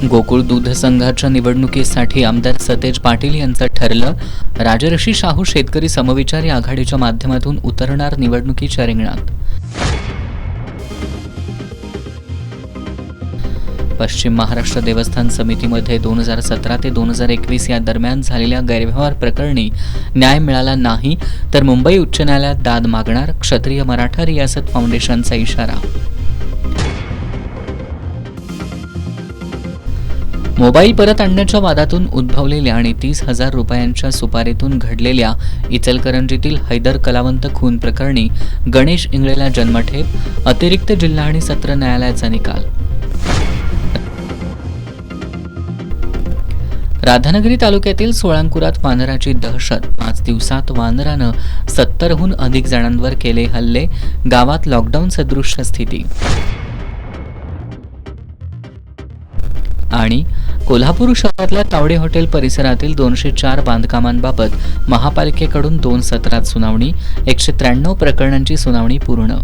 गोकुळ दूध संघाच्या निवडणुकीसाठी आमदार सतेज पाटील यांचं ठरलं. राजर्षी शाहू शेतकरी समविचारी आघाडीच्या माध्यमातून उतरणार निवडणुकीच्या रिंगणात. पश्चिम महाराष्ट्र देवस्थान समितीमध्ये 2017 ते 2021 या दरम्यान झालेल्या गैरव्यवहार प्रकरणी न्याय मिळाला नाही तर मुंबई उच्च न्यायालयात दाद मागणार, क्षत्रिय मराठा रियासत फाउंडेशनचा इशारा. मोबाईल परत आणण्याच्या वादातून उद्भवलेल्या आणि 30,000 रुपयांच्या सुपारीतून घडलेल्या इचलकरंजीतील हैदर कलावंत खून प्रकरणी गणेश इंगळेला जन्मठेप, अतिरिक्त जिल्हा आणि सत्र न्यायालयाचा निकाल. राधानगरी तालुक्यातील सोळांकुरात वानराची दहशत. 5 दिवसात वानरानं 70हून अधिक जणांवर केले हल्ले, गावात लॉकडाऊन सदृश्य स्थिती. आणि कोल्हापूर शहरातल्या तावडे हॉटेल परिसरातील 204 बांधकामांबाबत महापालिकेकडून 2 सत्रात सुनावणी, 193 प्रकरणांची सुनावणी पूर्ण.